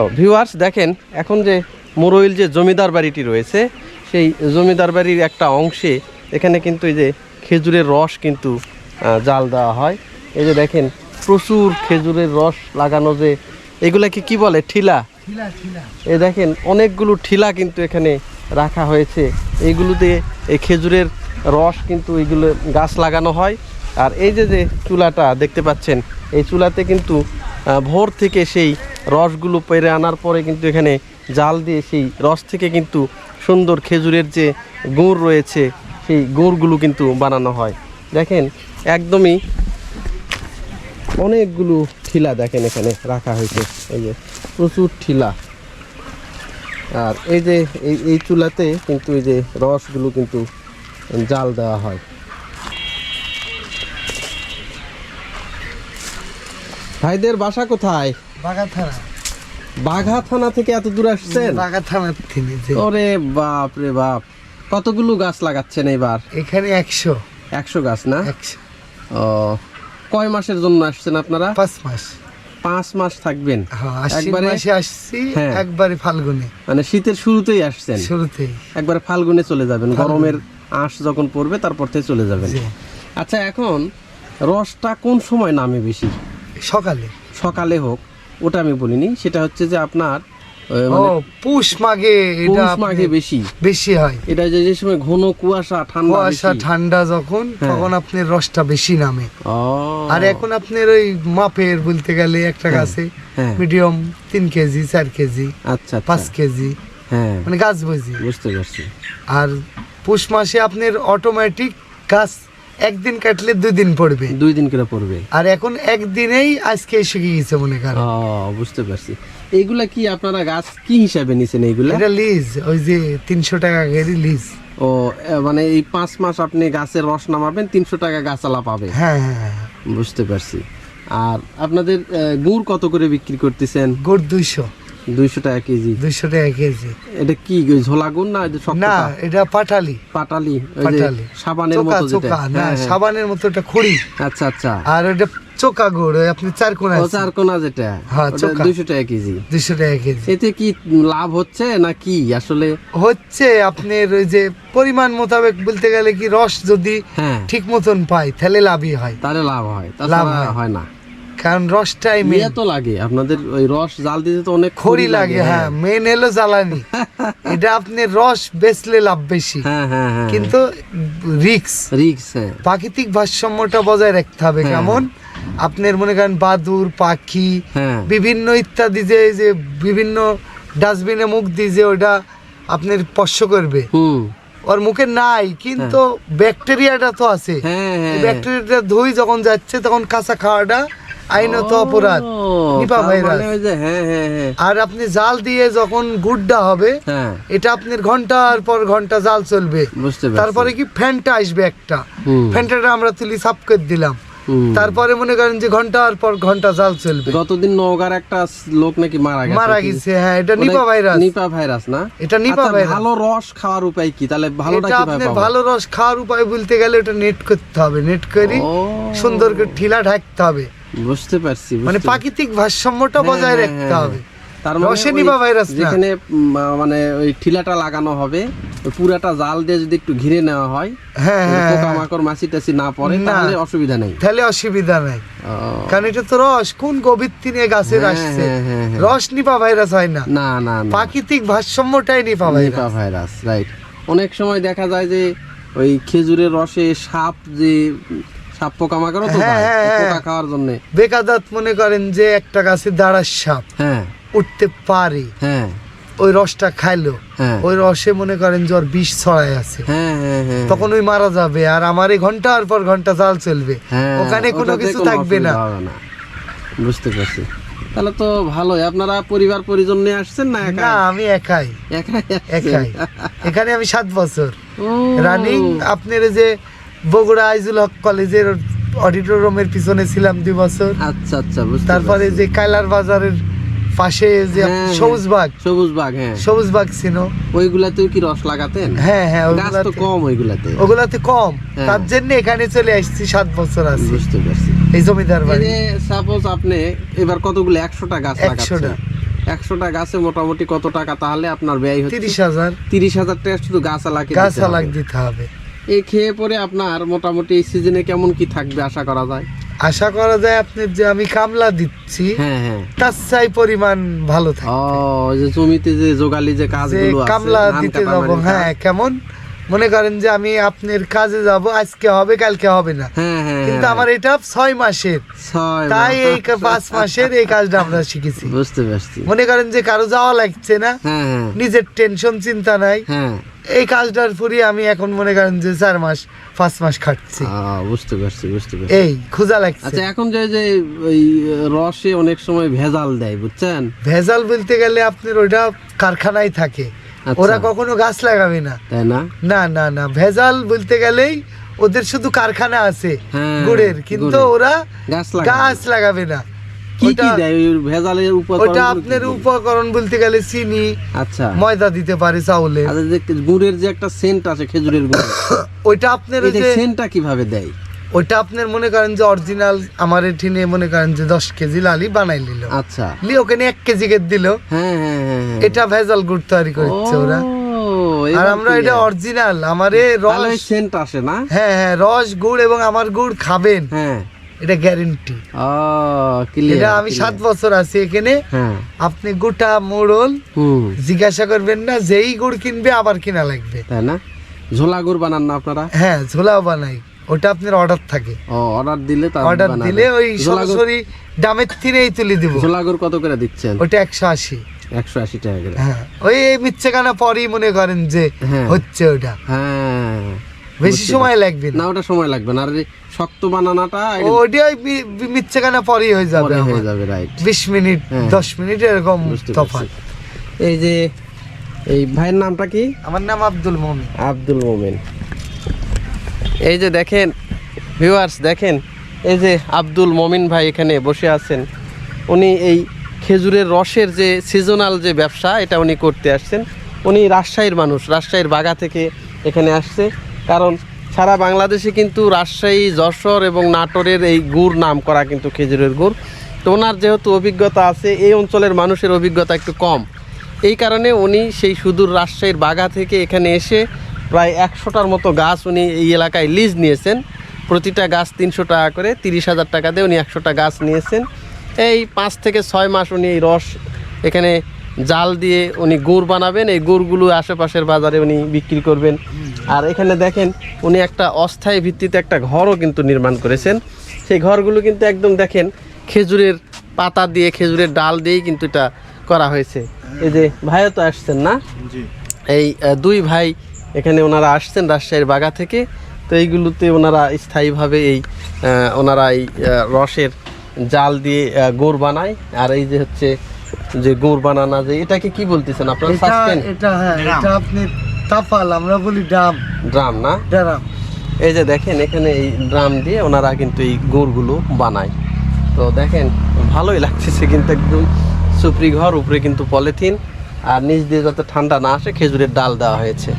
ও viewers দেখেন, এখন যে মুরইল যে জমিদার বাড়িটি রয়েছে, সেই জমিদার বাড়ির একটা অংশে এখানে কিন্তু এই যে খেজুরের রস কিন্তু জাল দেওয়া হয়। এই যে দেখেন প্রচুর খেজুরের রস লাগানো, যে এগুলাকে কি বলে, ঠিলা। এই দেখেন অনেকগুলো ঠিলা কিন্তু এখানে রাখা হয়েছে। এইগুলোতে এই খেজুরের রস কিন্তু এইগুলো গাছ লাগানো হয়। আর এই যে যে চুলাটা দেখতে পাচ্ছেন, এই চুলাতে কিন্তু ভোর থেকে সেই রসগুলো পেরে আনার পরে কিন্তু এখানে জাল দিয়ে সেই রস থেকে কিন্তু সুন্দর খেজুরের যে গুড় রয়েছে, সেই গুড়গুলো কিন্তু বানানো হয়। দেখেন একদমই অনেকগুলো ঠিলা দেখেন এখানে রাখা হয়েছে, এই যে প্রচুর ঠিলা। আর এই যে এই চুলাতে কিন্তু এই যে রসগুলো কিন্তু জাল দেওয়া হয়। ভাইদের বাসা কোথায়? বাঘা থানা। বাঘা থানা থেকে এত দূর আসছেন? বাঘা থানা থেকে। ওরে বাপ রে বাপ, কতগুলো গাছ লাগাচ্ছেন এবার? এখানে 100 গাছ না? 100। ও, কয় মাসের জন্য আসছেন আপনারা? 5 মাস। 5 মাস থাকবেন? একবারে মাসে আসছি, একবারে ফাল্গুনে, মানে শীতের শুরুতেই আসছেন? শুরুতেই। একবারে ফাল্গুনে চলে যাবেন, গরমের আঁশ যখন পড়বে তারপর থেকে চলে যাবেন। আচ্ছা, এখন রসটা কোন সময় নামে বেশি? সকালে। সকালে হোক, ওটা আমি বলিনি, সেটা হচ্ছে যে আপনার পুষ মাঘে, এটা মাঘে বেশি হয়। এটা যে সময় ঘন কুয়াশা ঠান্ডা যখন, তখন আপনার রসটা বেশি নামে। আর এখন আপনার ওই মাপের বলতে গেলে একটা গাছে মিডিয়াম 3 কেজি 4 কেজি, আচ্ছা 5 কেজি, মানে গাছ বুঝি। বুঝতে পারছি। আর পুষ মাসে আপনার অটোমেটিক গাছ একদিন কাটলে 2 দিন পড়বে, 2 দিন করে পড়বে। আর এখন একদিনেই আজকে শুকিয়ে গেছে মনে করেন। বুঝতে পারছি। এইগুলা কি আপনারা গাছ কি হিসাবে নিছেন? এইগুলা এটা লিজ, ওই যে 300 টাকা করে লিজ। ও, মানে এই 5 মাস আপনি গাছের রস নামাবেন, 300 টাকা গাছালা পাবে। হ্যাঁ, বুঝতে পারছি। আর আপনাদের গুড় কত করে বিক্রি করতেছেন? গুড় 200 টাকা কেজি। 200 টাকা কেজি। এটা কি ঝোলা গুড় না? না, এটা পাটালি। সাবানের মতো যেটা? না, সাবানের মতো এটা খড়ি। আচ্ছা আচ্ছা। আর এটা চোকা গুড়, আপনি 4 কোনা। 4 কোনা যেটা, 200 টাকা কেজি। 200 টাকা কেজি। এতে কি লাভ হচ্ছে না কি আসলে? হচ্ছে আপনার ওই যে পরিমাণ মোতাবেক বলতে গেলে কি, রস যদি ঠিক মতন পাই তাহলে লাভই হয়। তাহলে লাভ হয়, তাছাড়া হয় না। কারণ রসটাই মেন। তো লাগে আপনাদের ওই রস জাল দিতে তো অনেক খড়ি লাগে। হ্যাঁ, মেন হলো জ্বালানি। এটা আপনি রস বেচলে লাভ বেশি, কিন্তু রিক্স। প্রাকৃতিক ভারসাম্যটা বজায় রাখতে হবে। কেমন? আপনার মনে করেন বাদুর পাখি বিভিন্ন ইত্যাদি যে বিভিন্ন ডাস্টবিনে মুখ দিয়ে যে ওটা আপনার স্পর্শ করবে, ওর মুখে নাই কিন্তু ব্যাকটেরিয়াটা তো আছে। ব্যাকটেরিয়াটা ধুই যখন যাচ্ছে তখন কাঁচা খাওয়াটা আইনত অপরাধ, নিপা ভাইরাস। আর আপনি জাল দিয়ে যখন গুড়টা হবে, এটা আপনার ঘন্টার পর ঘন্টা জাল চলবে। তারপরে কি ফ্যানটা আসবে একটা, ফ্যানটা আমরা তুলি সাফ করে দিলাম, তারপরে মনে করেন যে ঘন্টার পর ঘন্টা জাল চলবে। গতদিন নওগাঁর একটা লোক নাকি মারা গেছে। হ্যাঁ, এটা নিপা ভাইরাস না? এটা নিপা ভাইরাস। ভালো রস খাওয়ার উপায় কি তাহলে? ভালো রস খাওয়ার উপায় বলতে গেলে ওটা নেট করতে হবে, নেট করে সুন্দর করে ঠিলা ঢাকতে হবে। বুঝতে পারছি। মানে প্রাকৃতিক ভারসাম্যটা বজায় রাখতে হবে। তার মানে যেখানে মানে ওই ঠিলাটা লাগানো হবে, পুরাটা জাল দিয়ে যদি একটু ঘিরে নেওয়া হয়, পোকামাকড় মাছি টাছি না পড়ে, তাহলে অসুবিধা নেই। কারণ এটা তো রস কোন গভীর তিনে গাছের আসছে, রস নিপা ভাইরাস হয় না। না, প্রাকৃতিক ভারসাম্যটাই নিপা ভাইরাস। রাইট। অনেক সময় দেখা যায় যে ওই খেজুরের রসে সাপ পোকামাকড় তো পোকা খাওয়ার জন্য বেকাদাত মনে করেন যে একটা গাছে দাঁড়ার সাপ উঠতে পারে, ওই রসটা খাইলো, ওই রসে মনে করেন জ্বর বিষ ছড়ায় আছে, তখন ওই মারা যাবে। আর আমার এই ঘন্টার পর ঘন্টা জাল চলবে, ওখানে কোনো কিছু থাকবে না। বুঝতে পারছি। তাহলে তো ভালোই। আপনারা পরিবার পরিজন নিয়ে আসছেন না? না, আমি একাই। এখানে আমি 7 বছর রানিং। আপনার যে বগুড়া আইজুল হক কলেজের অডিটোরিয়ামের পিছনে ছিলাম 2 বছর। আচ্ছা আচ্ছা। তারপরে যে কাইলার বাজারের পাশে যে সবুজবাগ ছিল, ওইগুলাতেও কি রস লাগাতেন? হ্যাঁ, ওগুলাতে কম। ওগুলাতে কম, তার জন্য এখানে চলে আসছি। 7 বছর আছি। বুঝতে পারছি। এই জমিদার বাড়ি। সাপোজ আপনি এবার কতগুলো 100টা গাছ লাগাচ্ছেন, 100টা গাছে মোটামুটি কত টাকা তাহলে আপনার ব্যয় হচ্ছে? 30,000। 30,000 টাকা শুধু গাছ আলাগ দিতে হবে। এই খেয়ে পরে আপনার মোটামুটি এই সিজনে কেমন কি থাকবে আশা করা যায়? আশা করা যায় আপনি যে আমি কামলা দিচ্ছি, হ্যাঁ, তার চাই পরিমাণ ভালো থাকবে। যে জমিতে যে যোগালি যে কাজগুলো আছে, কামলা দিতে যাব, হ্যাঁ, কেমন মনে করেন যে আমি আপনার কাজে যাব, আজকে হবে কালকে হবে না, কিন্তু আমার এটা 6 মাসের, তাই এই 5 মাসের এই কাজটা আমরা শিখেছি। বুঝতে পারছি। মনে করেন যে কারো যাওয়া লাগছে না, নিজের টেনশন চিন্তা নাই, এই কাজটার পরে আমি এখন মনে করেন যে 4 মাস 5 মাস খাটছি। বুঝতে পারছি। এই খোঁজা লাগছে। আচ্ছা, এখন যে ওই রসে অনেক সময় ভেজাল দেয়, বুঝছেন? ভেজাল বলতে গেলে আপনার ওইটা কারখানায় থাকে, ওরা কখনো গাছ লাগাবে না, তাই না? না না না, ভেজাল বলতে গেলেই ওদের শুধু কারখানা আছে গুড়ের, কিন্তু ওরা গাছ লাগাবে না। ওটা আপনার উপকরণ বলতে গেলে চিনি, আচ্ছা, ময়দা দিতে পারে, চাউলে। গুড়ের যে একটা সেন্ট আছে খেজুরের গুড়, ওইটা আপনার সেন্টটা কিভাবে দেয়? ওইটা আপনার মনে করেন যে অরিজিনাল আমার এখানে মনে করেন যে 10 কেজি লালি বানাই নিল, আচ্ছা, ওখানে 1 কেজি কে দিল, এটা ভেজাল গুড় তৈরি করছে ওরা। আর আমরা এটা অরিজিনাল, আমারে রস সেন্ট আসে না, হ্যাঁ, রস গুড় এবং আমার গুড় খাবেন, এটা গ্যারান্টি। এটা আমি 7 বছর আছি এখানে, আপনি গোটা মোড়ল জিজ্ঞাসা করবেন না, যেই গুড় কিনবে আবার কিনা লাগবে, তাই না? ঝোলা গুড় বানান না আপনারা? হ্যাঁ, ঝোলাও বানাই, ওটা আপনার অর্ডার থাকে, অর্ডার দিলে ওই সরাসরি দামের থেকেই তুলে দিব। ঝোলা গুড় কত করে দিচ্ছেন? ওটা 180 টাকা করে। হ্যাঁ, ওই মিচ্ছেখানা পরেই মনে করেন যে হচ্ছে ওটা, বেশি সময় লাগবে না। ওটা সময় লাগবে না, আর শক্ত বানানাটা ওটা ওই মিচ্ছেখানা পরেই হয়ে যাবে, রাইট, 20 মিনিট 10 মিনিট এরকম তফাৎ। এই যে এই ভাইয়ের নামটা কি? আমার নাম আব্দুল মোমেন। এই যে দেখেন ভিউয়ার্স, দেখেন এই যে আব্দুল মোমিন ভাই এখানে বসে আছেন। উনি এই খেজুরের রসের যে সিজনাল যে ব্যবসা, এটা উনি করতে আসছেন। উনি রাজশাহীর মানুষ, রাজশাহীর বাগা থেকে এখানে আসছে, কারণ সারা বাংলাদেশে কিন্তু রাজশাহী, যশোর এবং নাটোরের এই গুড় নাম করা কিন্তু খেজুরের গুড়। তো ওনার যেহেতু অভিজ্ঞতা আছে, এই অঞ্চলের মানুষের অভিজ্ঞতা একটু কম, এই কারণে উনি সেই সুদূর রাজশাহীর বাগা থেকে এখানে এসে প্রায় 100টার মতো গাছ উনি এই এলাকায় লিজ নিয়েছেন। প্রতিটা গাছ 300 টাকা করে, 30,000 টাকা দিয়ে উনি 100টা গাছ নিয়েছেন। এই 5 থেকে 6 মাস উনি এই রস এখানে জাল দিয়ে উনি গুড় বানাবেন। এই গুড়গুলো আশেপাশের বাজারে উনি বিক্রি করবেন। আর এখানে দেখেন উনি একটা অস্থায়ী ভিত্তিতে একটা ঘরও কিন্তু নির্মাণ করেছেন। সেই ঘরগুলো কিন্তু একদম দেখেন খেজুরের পাতা দিয়ে, খেজুরের ডাল দিয়েই কিন্তু এটা করা হয়েছে। এই যে ভাইও তো আসছেন না, এই 2 ভাই এখানে ওনারা আসছেন রাজশাহীর বাগা থেকে। তো এইগুলোতে ওনারা স্থায়ীভাবে ওনারা এই রসের জাল দিয়ে গুড় বানায়। আর এই যে হচ্ছে যে গুড় বানানা, যে এটাকে কি বলতেছেন আপনারা? এটা আপনি তাফাল, আমরা বলি ড্রাম না, ড্রাম। এই যে দেখেন এখানে এই ড্রাম দিয়ে ওনারা কিন্তু এই গুড়গুলো বানায়। তো দেখেন ভালোই লাগতেছে, কিন্তু একদম সুপ্রি ঘর, উপরে কিন্তু পলিথিন, আর নিচ দিয়ে যাতে ঠান্ডা না আসে খেজুরের ডাল দেওয়া হয়েছে।